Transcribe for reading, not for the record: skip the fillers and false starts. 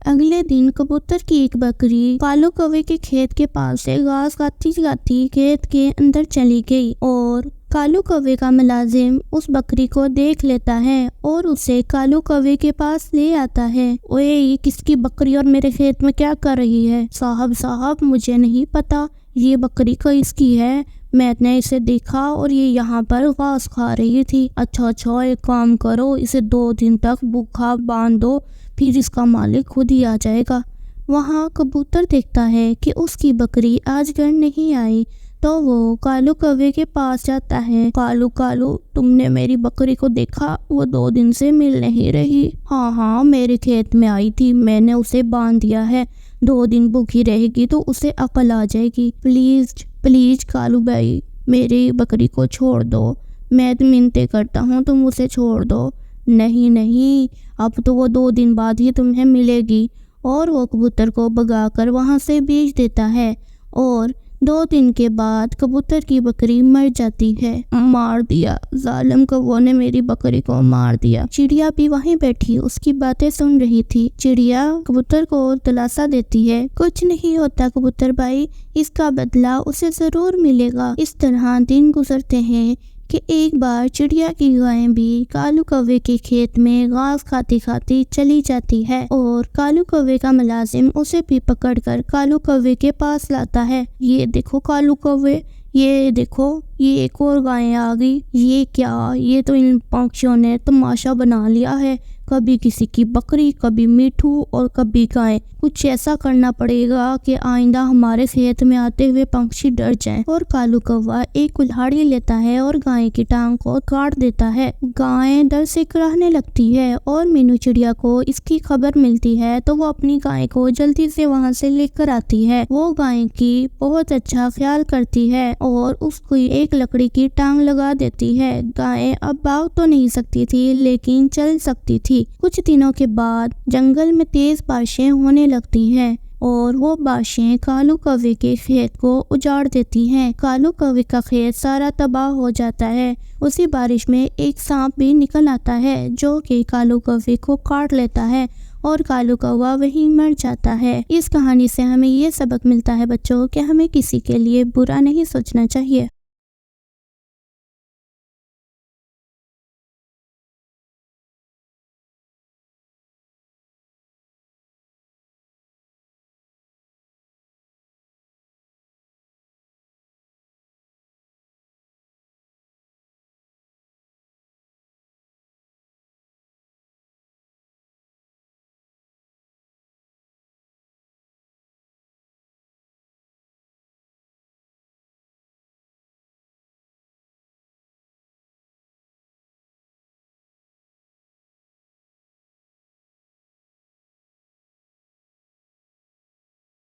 अगले दिन कबूतर की एक बकरी कालू कौवे के खेत के पास से घास खाती खाती खेत के अंदर चली गई और कालू कौवे का मुलाजिम उस बकरी को देख लेता है और उसे कालू कौवे के पास ले आता है। ओए, ये किसकी बकरी और मेरे खेत में क्या कर रही है? साहब मुझे नहीं पता, ये बकरी किसकी है। मैंने इसे देखा और ये यहाँ पर घास खा रही थी। अच्छा, एक काम करो, इसे 2 दिन तक भूखा बांध दो, फिर इसका मालिक खुद ही आ जाएगा। वहाँ कबूतर देखता है कि उसकी बकरी आज घर नहीं आई, तो वो कालू कौवे के पास जाता है। कालू, तुमने मेरी बकरी को देखा? वो 2 दिन से मिल नहीं रही। हाँ, मेरे खेत में आई थी, मैंने उसे बांध दिया है। 2 दिन भूखी रहेगी तो उसे अकल आ जाएगी। प्लीज कालू भाई, मेरी बकरी को छोड़ दो, मैं मिन्नतें करता हूँ, तुम उसे छोड़ दो। नहीं, अब तो वो 2 दिन बाद ही तुम्हें मिलेगी। और वो कबूतर को भगाकर वहाँ से भेज देता है और 2 दिन के बाद कबूतर की बकरी मर जाती है। मार दिया, जालिम कौवे ने मेरी बकरी को मार दिया। चिड़िया भी वहीं बैठी उसकी बातें सुन रही थी। चिड़िया कबूतर को दिलासा देती है, कुछ नहीं होता कबूतर भाई, इसका बदला उसे जरूर मिलेगा। इस तरह दिन गुजरते हैं कि एक बार चिड़िया की गायें भी कालू कौवे के खेत में घास खाती खाती चली जाती है और कालू कौवे का मुलाजिम उसे भी पकड़कर कालू कौवे के पास लाता है। ये देखो कालू कौवे, ये देखो, ये एक और गाय आ गई। ये क्या, ये तो इन पक्षियों ने तमाशा बना लिया है। कभी किसी की बकरी, कभी मिठू और कभी गाय। कुछ ऐसा करना पड़ेगा कि आइंदा हमारे खेत में आते हुए पंछी डर जाएं। और कालू कौवा एक कुल्हाड़ी लेता है और गाय की टांग को काट देता है। गाय डर से कराहने लगती है और मीनू चिड़िया को इसकी खबर मिलती है तो वो अपनी गाय को जल्दी से वहाँ से लेकर आती है। वो गाय की बहुत अच्छा ख्याल करती है और उसको एक लकड़ी की टांग लगा देती है। गाय अब भाग तो नहीं सकती थी लेकिन चल सकती थी। कुछ दिनों के बाद जंगल में तेज बारिशें होने लगती हैं और वो बारिशें कालू कौवे के खेत को उजाड़ देती हैं। कालू कौवे का खेत सारा तबाह हो जाता है। उसी बारिश में एक सांप भी निकल आता है जो कि कालू कौवे को काट लेता है और कालू कौवा वहीं मर जाता है। इस कहानी से हमें ये सबक मिलता है बच्चों कि हमें किसी के लिए बुरा नहीं सोचना चाहिए।